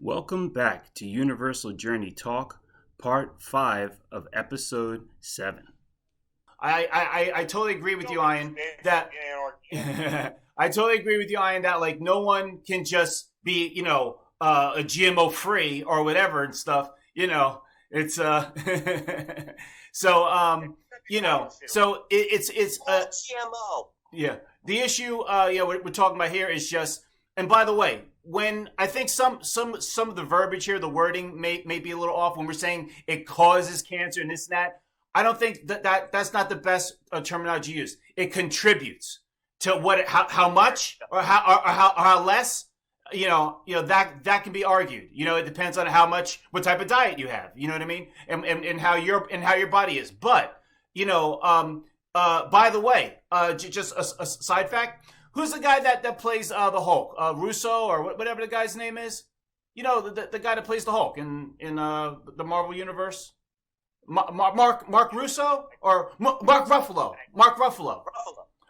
Welcome back to Universal Journey Talk, Part 5 of Episode 7. I totally agree with you, Ian, that I totally agree with you, Ian, that like no one can just be, a GMO free or whatever and stuff. It's so it's GMO. yeah. The issue we're talking about here is just, and by the way, when I think some of the verbiage here, the wording may be a little off when we're saying it causes cancer and this and that. I don't think that's not the best terminology used. It contributes to how much or how less. That can be argued. It depends on what type of diet you have. You know what I mean, and how your body is. But by the way, just a side fact. Who's the guy that plays the Hulk? Russo or whatever the guy's name is? The guy that plays the Hulk in the Marvel universe. Mark Russo or Mark Ruffalo? Mark Ruffalo.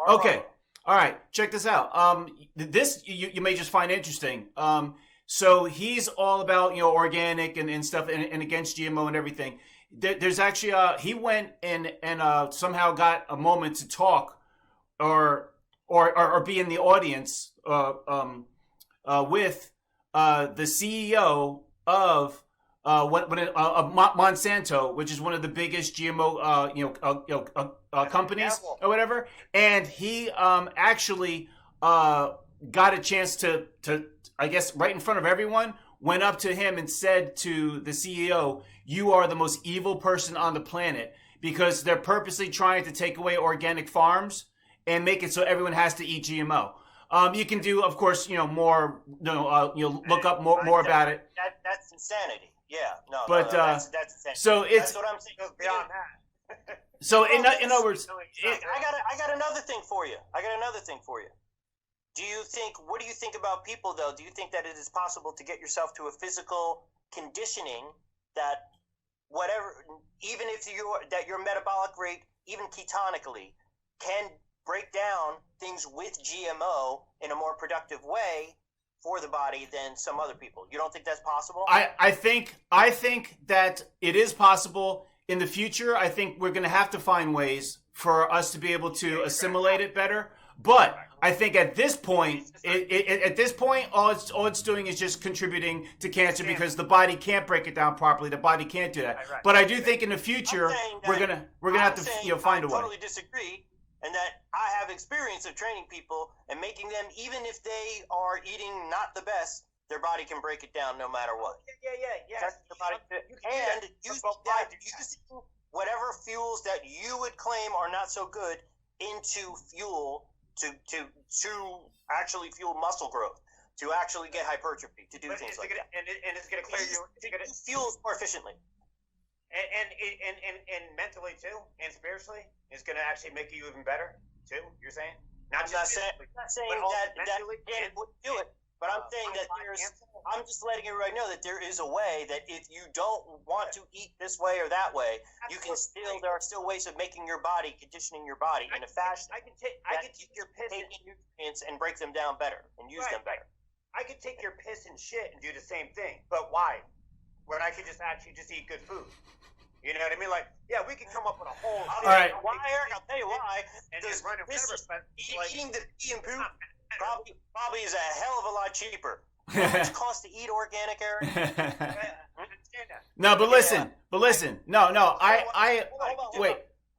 Okay. All right. Check this out. This you may just find interesting. So he's all about organic and stuff and against GMO and everything. There's actually he went and somehow got a moment to talk or be in the audience with the CEO of Monsanto, which is one of the biggest GMO companies or whatever, and he actually got a chance to I guess right in front of everyone, went up to him and said to the CEO, "You are the most evil person on the planet because they're purposely trying to take away organic farms and make it so everyone has to eat GMO." You can do, of course, more. Look up more about it. That's insanity. Yeah, that's insanity. So it's that's what I'm saying. Beyond that. So in other words, I got another thing for you. What do you think about people though? Do you think that it is possible to get yourself to a physical conditioning that even if your metabolic rate, even ketonically, can break down things with GMO in a more productive way for the body than some other people? You don't think that's possible? I think that it is possible in the future. I think we're going to have to find ways for us to be able to assimilate it better. But I think at this point, all it's doing is just contributing to cancer because the body can't break it down properly. The body can't do that. Right. But I do think in the future we're gonna have to find a way. I totally disagree. And that I have experience of training people and making them, even if they are eating not the best, their body can break it down no matter what. Yeah. And using whatever fuels that you would claim are not so good into fuel to actually fuel muscle growth, to actually get hypertrophy, to do things like that. And it's going to clear you. Fuels more efficiently. And mentally too, and spiritually, it's going to actually make you even better too. You're saying? I'm not saying that it would do it, but I'm saying that I'm just letting everybody know that there is a way that if you don't want to eat this way or that way, you can there are still ways of making your body, conditioning your body in a fashion. I can take your piss and nutrients and break them down better and use them better. I could take your piss and shit and do the same thing, but why? When I could just eat good food. You know what I mean? Like, yeah, we can come up with a whole. All right. Why, Eric? I'll tell you why. And just run eating the pee and poop probably is a hell of a lot cheaper. How much it costs to eat organic, Eric? No, but listen. No.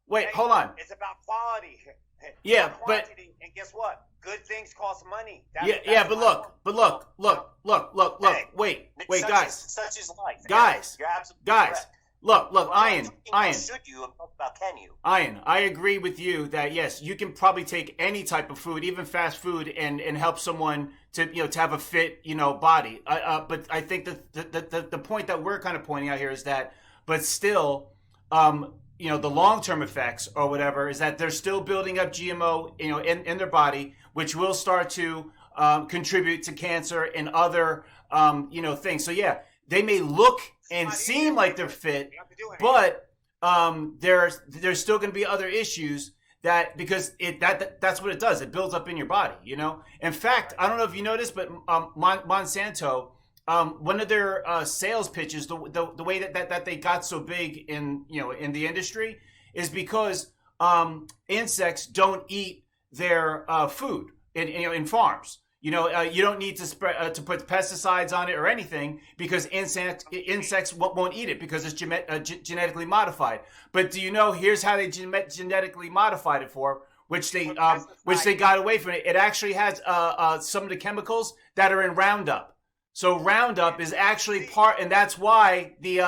Wait. Hold on. It's about quality. Yeah, but and guess what? Good things cost money. But look. Hey, wait, guys. Such is life. Guys. You're absolutely guys. correct. Look, Ian. Should you about can you? Ian, I agree with you that yes, you can probably take any type of food, even fast food, and help someone to to have a fit body. But I think the point that we're kind of pointing out here is that, but still, the long term effects or whatever is that they're still building up GMO in their body, which will start to contribute to cancer and other things. So yeah, they may look and seem like they're fit, but there's still going to be other issues that because that's what it does. It builds up in your body, In fact, I don't know if you noticed, but Monsanto one of their sales pitches, the way that they got so big in in the industry, is because insects don't eat their food in farms. You don't need to spread to put pesticides on it or anything because insects won't eat it because it's genetically modified. But do you know? Here's how they genetically modified it which they got away from it. It actually has some of the chemicals that are in Roundup. So Roundup is actually part, and that's why the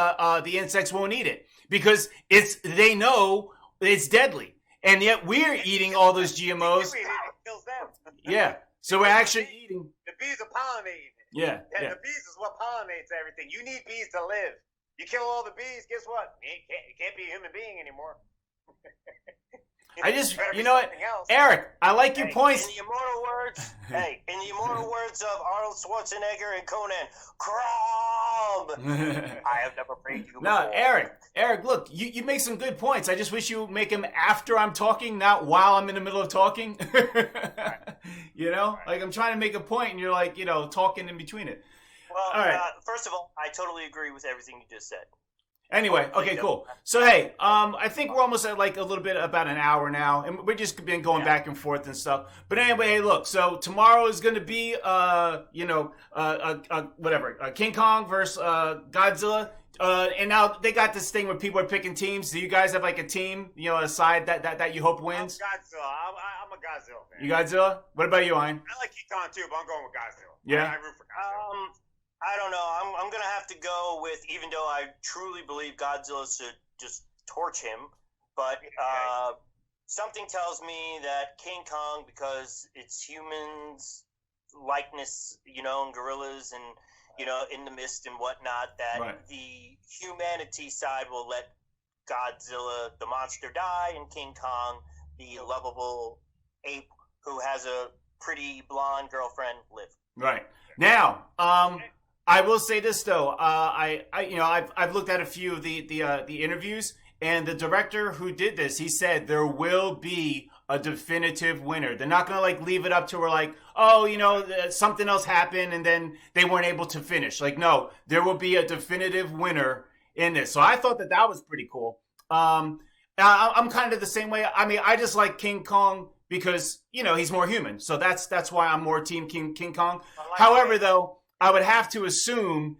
insects won't eat it because they know it's deadly, and yet we're eating all those GMOs. It kills them. Yeah. So we're actually eating. The bees are pollinating. Yeah. And the bees is what pollinates everything. You need bees to live. You kill all the bees, guess what? You can't be a human being anymore. I just, you know what, Eric, I like your points. In the immortal words of Arnold Schwarzenegger and Conan, Crom! I have never prayed you before. No, Eric, look, you make some good points. I just wish you would make them after I'm talking, not while I'm in the middle of talking. Like I'm trying to make a point and you're like, talking in between it. Well, all right. First of all, I totally agree with everything you just said. Anyway, okay, cool. So, hey, I think we're almost at like a little bit about an hour now, and we've just been going back and forth and stuff. But anyway, hey, look, so tomorrow is going to be, King Kong versus Godzilla. And now they got this thing where people are picking teams. Do you guys have like a team, a side that you hope wins? I'm Godzilla. I'm a Godzilla fan. You Godzilla? What about you, Ian? I like King Kong too, but I'm going with Godzilla. Yeah. I root for Godzilla. I don't know. I'm going to have to go with, even though I truly believe Godzilla should just torch him, but something tells me that King Kong, because it's humans' likeness, and gorillas and, in the mist and whatnot, that the humanity side will let Godzilla, the monster, die, and King Kong, the lovable ape who has a pretty blonde girlfriend, live. Right. Now, I will say this though. I've looked at a few of the interviews, and the director who did this, he said there will be a definitive winner. They're not going to leave it up to where something else happened and then they weren't able to finish. No, there will be a definitive winner in this. So I thought that was pretty cool. I'm kind of the same way. I mean, I just like King Kong because he's more human. So that's why I'm more team King Kong. However, though, I would have to assume,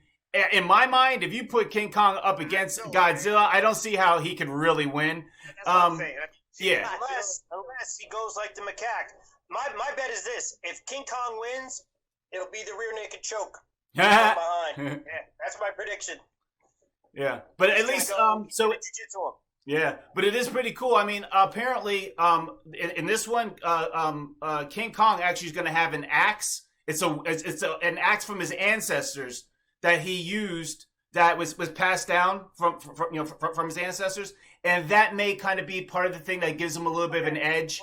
in my mind, if you put King Kong up against Godzilla, I don't see how he could really win. That's what I'm saying. Yeah. Unless he goes like the macaque. My bet is this: if King Kong wins, it'll be the rear naked choke from behind. Yeah, that's my prediction. Yeah, but at least yeah, but it is pretty cool. I mean, apparently, in this one, King Kong actually is going to have an axe. It's an axe from his ancestors that he used that was passed down from his ancestors, and that may kind of be part of the thing that gives him a little bit of an edge,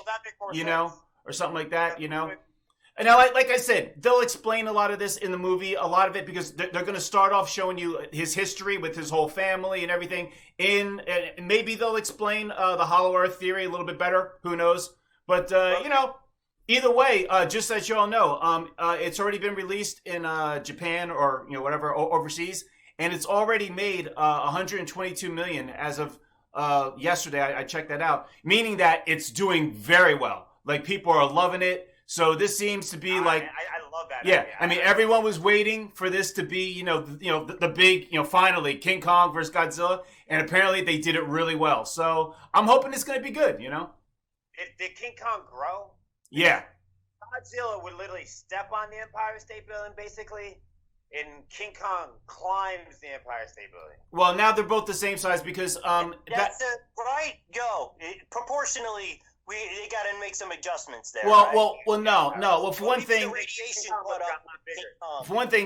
or something like that, And now, like I said, they'll explain a lot of this in the movie, a lot of it, because they're going to start off showing you his history with his whole family and everything. Maybe they'll explain the Hollow Earth theory a little bit better. Who knows? But either way, just as you all know, it's already been released in Japan or whatever overseas, and it's already made 122 million as of yesterday. I checked that out, meaning that it's doing very well. People are loving it. So this seems to be I love that. Yeah, idea. I mean, everyone was waiting for this to be, the big, finally King Kong versus Godzilla, and apparently they did it really well. So I'm hoping it's going to be good. Did King Kong grow? Yeah. Godzilla would literally step on the Empire State Building, basically, and King Kong climbs the Empire State Building. Well, now they're both the same size because that's it, right? Proportionally. They got to make some adjustments there. Well, right? no. Well, for one thing,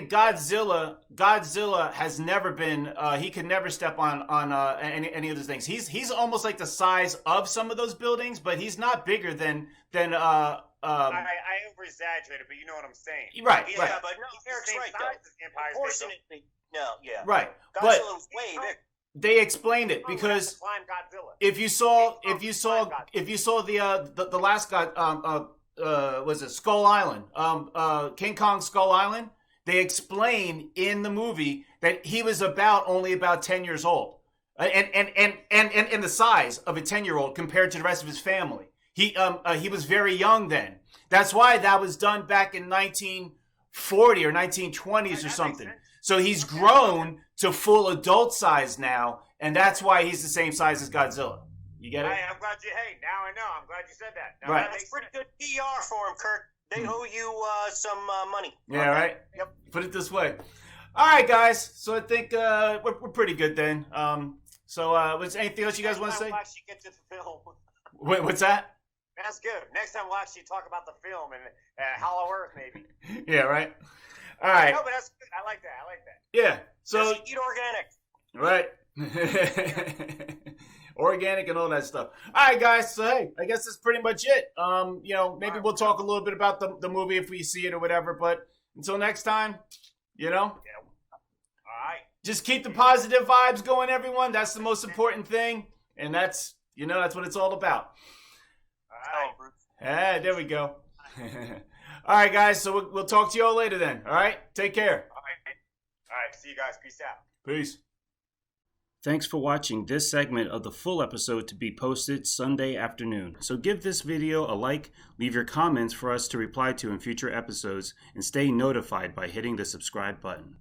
Godzilla has never been. He could never step on any of those things. He's almost like the size of some of those buildings, but he's not bigger than. I over-exaggerated, but you know what I'm saying. Right. Yeah, right. but no, Eric's right though. Proportionately, no, yeah. Right. Godzilla's way bigger. They explained it because if you saw the last God was it Skull Island, King Kong Skull Island, they explain in the movie that he was only about 10 years old. And the size of a 10-year-old compared to the rest of his family. He was very young then. That's why that was done back in 1940 or 1920s or something. So he's grown to full adult size now, and that's why he's the same size as Godzilla. You get it? I'm glad now I know. I'm glad you said that. Now right. That's pretty good PR for him, Kirk. They owe you some money. Yeah, right? Yep. Put it this way. All right, guys. So I think we're pretty good then. Was anything else you guys want to say? We'll actually get to the film. Wait, what's that? That's good. Next time we'll actually talk about the film and Hollow Earth, maybe. Yeah, right? All right. No, but that's good. I like that. Yeah. So just eat organic. Right. Organic and all that stuff. All right, guys. So, hey, I guess that's pretty much it. Maybe we'll talk a little bit about the movie if we see it or whatever. But until next time, Yeah. All right. just keep the positive vibes going, everyone. That's the most important thing. And that's what it's all about. All right. Hey, there we go. All right, guys. So we'll talk to you all later then. All right. Take care. All right. See you guys. Peace out. Peace. Thanks for watching this segment of the full episode to be posted Sunday afternoon. So give this video a like, leave your comments for us to reply to in future episodes, and stay notified by hitting the subscribe button.